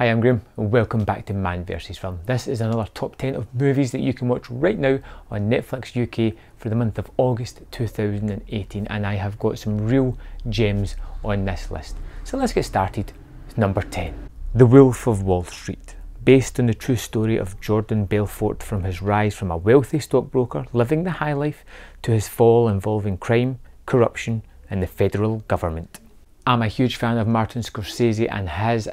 Hi, I'm Graham and welcome back to Man vs Film. This is another top 10 of movies that you can watch right now on Netflix UK for the month of August 2018, and I have got some real gems on this list. So let's get started with number 10. The Wolf of Wall Street. Based on the true story of Jordan Belfort, from his rise from a wealthy stockbroker living the high life to his fall involving crime, corruption and the federal government. I'm a huge fan of Martin Scorsese, and his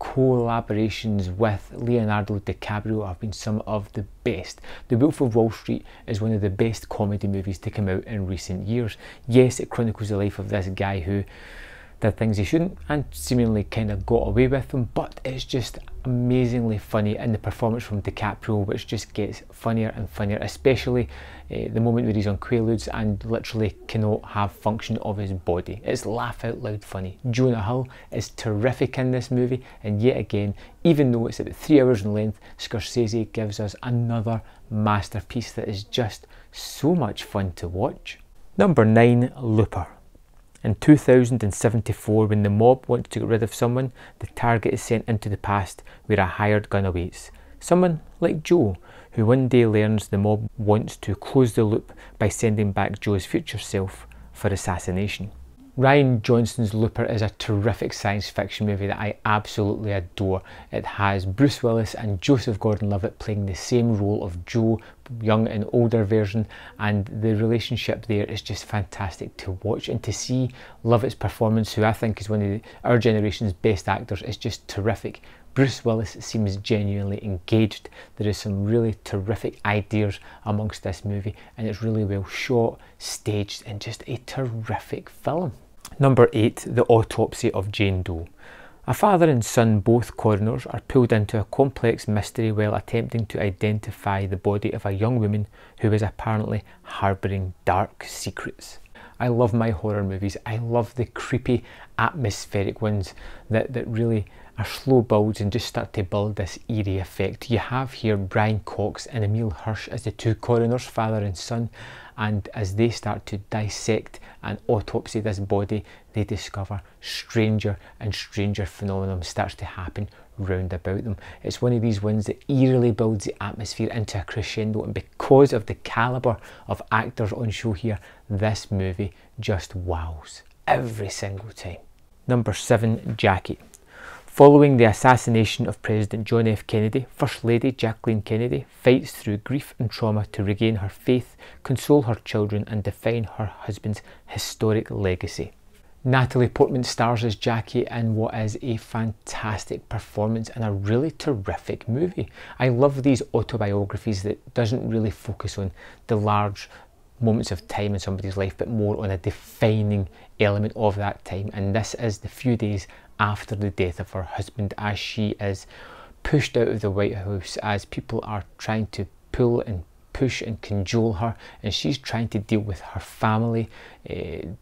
collaborations with Leonardo DiCaprio have been some of the best. The Wolf of Wall Street is one of the best comedy movies to come out in recent years. Yes, it chronicles the life of this guy who did things he shouldn't and seemingly kind of got away with them, but it's just amazingly funny, and the performance from DiCaprio, which just gets funnier and funnier, especially the moment where he's on Quaaludes and literally cannot have function of his body. It's laugh out loud funny. Jonah Hill is terrific in this movie, and yet again, even though it's about 3 hours in length, Scorsese gives us another masterpiece that is just so much fun to watch. Number 9, Looper. In 2074, when the mob wants to get rid of someone, the target is sent into the past where a hired gun awaits. Someone like Joe, who one day learns the mob wants to close the loop by sending back Joe's future self for assassination. Rian Johnson's Looper is a terrific science fiction movie that I absolutely adore. It has Bruce Willis and Joseph Gordon-Levitt playing the same role of Joe, young and older version, and the relationship there is just fantastic to watch, and to see Levitt's performance, who I think is one of our generation's best actors, is just terrific. Bruce Willis seems genuinely engaged. There is some really terrific ideas amongst this movie, and it's really well shot, staged, and just a terrific film. Number 8, The Autopsy of Jane Doe. A father and son, both coroners, are pulled into a complex mystery while attempting to identify the body of a young woman who is apparently harbouring dark secrets. I love my horror movies. I love the creepy, atmospheric ones that really are slow builds and just start to build this eerie effect. You have here Brian Cox and Emile Hirsch as the two coroners, father and son, and as they start to dissect and autopsy this body, they discover stranger and stranger phenomenon starts to happen round about them. It's one of these ones that eerily builds the atmosphere into a crescendo, and because of the calibre of actors on show here, this movie just wows every single time. Number 7, Jackie. Following the assassination of President John F. Kennedy, First Lady Jacqueline Kennedy fights through grief and trauma to regain her faith, console her children and define her husband's historic legacy. Natalie Portman stars as Jackie in what is a fantastic performance and a really terrific movie. I love these autobiographies that doesn't really focus on the large moments of time in somebody's life, but more on a defining element of that time, and this is the few days after the death of her husband, as she is pushed out of the White House, as people are trying to pull and push and cajole her, and she's trying to deal with her family,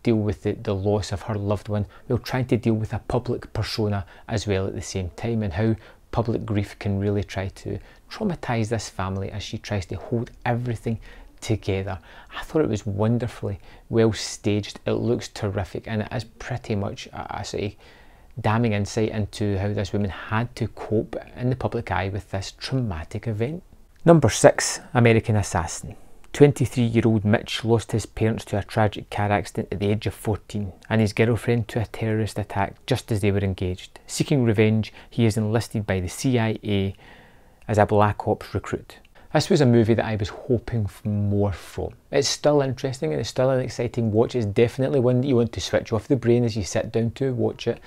deal with the loss of her loved one, while trying to deal with a public persona as well at the same time, and how public grief can really try to traumatise this family as she tries to hold everything together. I thought it was wonderfully well staged. It looks terrific, and it is pretty much a sort of damning insight into how this woman had to cope in the public eye with this traumatic event. Number 6, American Assassin. 23-year-old Mitch lost his parents to a tragic car accident at the age of 14, and his girlfriend to a terrorist attack just as they were engaged. Seeking revenge, he is enlisted by the CIA as a Black Ops recruit. This was a movie that I was hoping for more from. It's still interesting and it's still an exciting watch. It's definitely one that you want to switch off the brain as you sit down to watch it.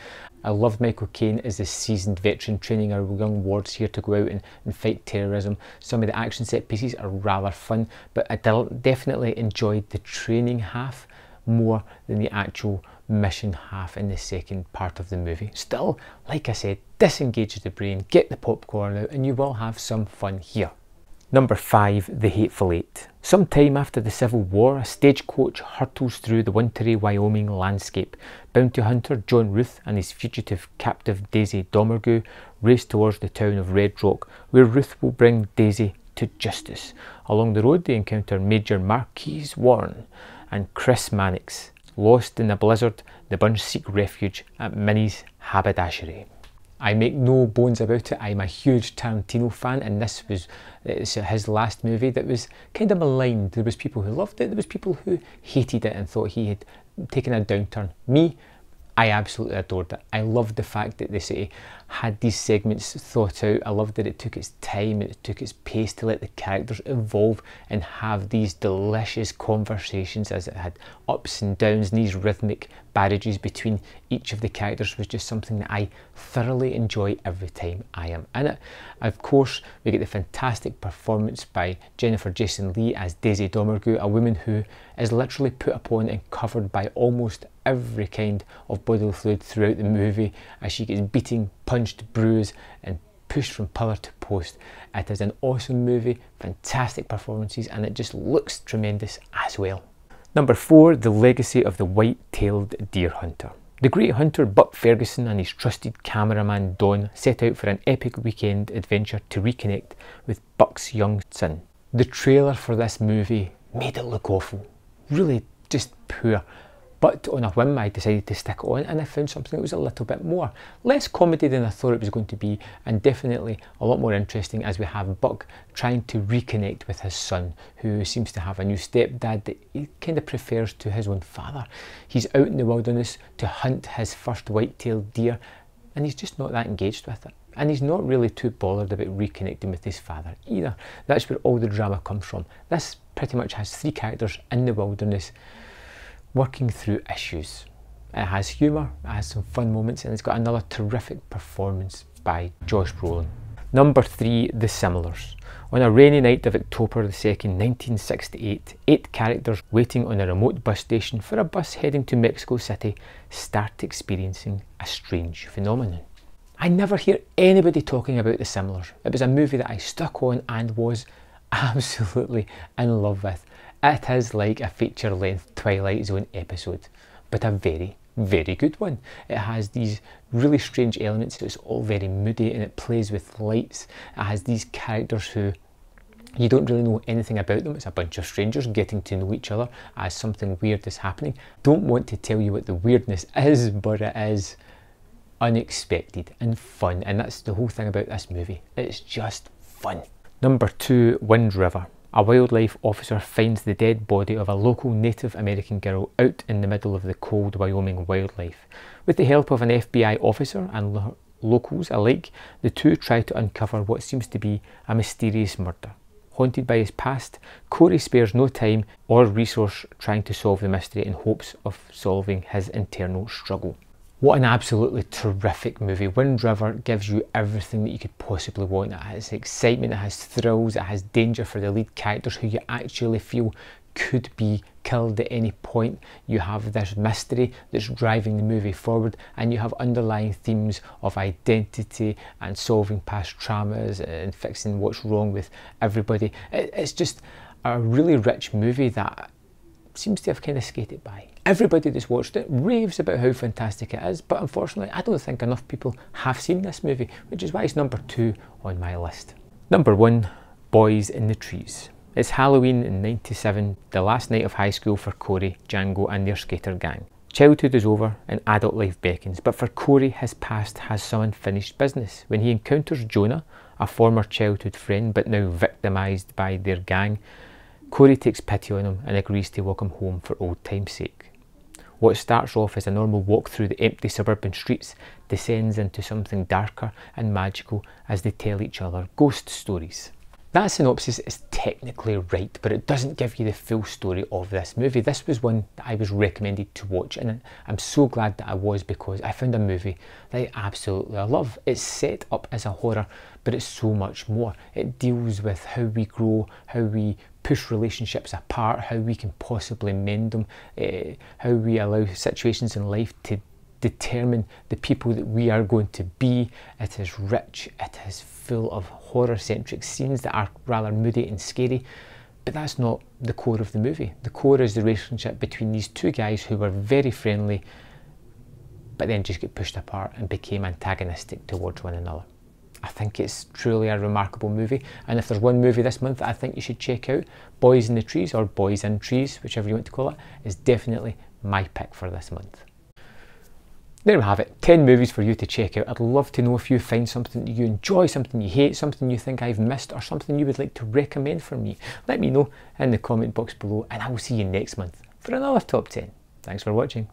I love Michael Caine as the seasoned veteran training our young wards here to go out and fight terrorism. Some of the action set pieces are rather fun, but I definitely enjoyed the training half more than the actual mission half in the second part of the movie. Still, like I said, disengage the brain, get the popcorn out, and you will have some fun here. Number 5, The Hateful Eight. Sometime after the Civil War, a stagecoach hurtles through the wintry Wyoming landscape. Bounty hunter John Ruth and his fugitive captive Daisy Domergue race towards the town of Red Rock, where Ruth will bring Daisy to justice. Along the road they encounter Major Marquise Warren and Chris Mannix. Lost in the blizzard, the bunch seek refuge at Minnie's haberdashery. I make no bones about it, I'm a huge Tarantino fan, and this was his last movie that was kind of maligned. There was people who loved it, there was people who hated it and thought he had taken a downturn. Me, I absolutely adored it. I loved the fact that they had these segments thought out. I loved that it took its time, it took its pace to let the characters evolve and have these delicious conversations as it had ups and downs, and these rhythmic barrages between each of the characters was just something that I thoroughly enjoy every time I am in it. Of course, we get the fantastic performance by Jennifer Jason Leigh as Daisy Domergue, a woman who is literally put upon and covered by almost every kind of bodily fluid throughout the movie as she gets beaten, punched, bruised and pushed from pillar to post. It is an awesome movie, fantastic performances, and it just looks tremendous as well. Number 4, The Legacy of the White-Tailed Deer Hunter. The great hunter Buck Ferguson and his trusted cameraman Don set out for an epic weekend adventure to reconnect with Buck's young son. The trailer for this movie made it look awful, really just poor. But on a whim I decided to stick it on, and I found something that was a little bit more. Less comedy than I thought it was going to be, and definitely a lot more interesting as we have Buck trying to reconnect with his son, who seems to have a new stepdad that he kind of prefers to his own father. He's out in the wilderness to hunt his first white-tailed deer, and he's just not that engaged with it. And he's not really too bothered about reconnecting with his father either. That's where all the drama comes from. This pretty much has 3 characters in the wilderness working through issues. It has humour, it has some fun moments, and it's got another terrific performance by Josh Brolin. Number 3, The Similars. On a rainy night of October 2nd, 1968, 8 characters waiting on a remote bus station for a bus heading to Mexico City start experiencing a strange phenomenon. I never hear anybody talking about The Similars. It was a movie that I stuck on and was absolutely in love with. It is like a feature-length Twilight Zone episode, but a very, very good one. It has these really strange elements, it's all very moody and it plays with lights. It has these characters who you don't really know anything about them. It's a bunch of strangers getting to know each other as something weird is happening. Don't want to tell you what the weirdness is, but it is unexpected and fun, and that's the whole thing about this movie. It's just fun. Number 2, Wind River. A wildlife officer finds the dead body of a local Native American girl out in the middle of the cold Wyoming wildlife. With the help of an FBI officer and locals alike, the two try to uncover what seems to be a mysterious murder. Haunted by his past, Corey spares no time or resource trying to solve the mystery in hopes of solving his internal struggle. What an absolutely terrific movie. Wind River gives you everything that you could possibly want. It has excitement, it has thrills, it has danger for the lead characters who you actually feel could be killed at any point. You have this mystery that's driving the movie forward, and you have underlying themes of identity and solving past traumas and fixing what's wrong with everybody. It's just a really rich movie that seems to have kind of skated by. Everybody that's watched it raves about how fantastic it is, but unfortunately I don't think enough people have seen this movie, which is why it's number 2 on my list. Number 1, Boys in the Trees. It's Halloween in '97, the last night of high school for Corey, Django and their skater gang. Childhood is over and adult life beckons, but for Corey, his past has some unfinished business. When he encounters Jonah, a former childhood friend but now victimised by their gang, Corey takes pity on him and agrees to walk him home for old time's sake. What starts off as a normal walk through the empty suburban streets descends into something darker and magical as they tell each other ghost stories. That synopsis is technically right, but it doesn't give you the full story of this movie. This was one that I was recommended to watch, and I'm so glad that I was, because I found a movie that I absolutely love. It's set up as a horror, but it's so much more. It deals with how we grow, how we push relationships apart, how we can possibly mend them, how we allow situations in life to determine the people that we are going to be. It is rich, it is full of horror-centric scenes that are rather moody and scary, but that's not the core of the movie. The core is the relationship between these two guys who were very friendly, but then just get pushed apart and became antagonistic towards one another. I think it's truly a remarkable movie, and if there's one movie this month that I think you should check out, Boys in the Trees, or Boys in Trees, whichever you want to call it, is definitely my pick for this month. there we have it, 10 movies for you to check out. I'd love to know if you find something that you enjoy, something you hate, something you think I've missed, or something you would like to recommend for me. Let me know in the comment box below, and I will see you next month for another top 10. Thanks for watching.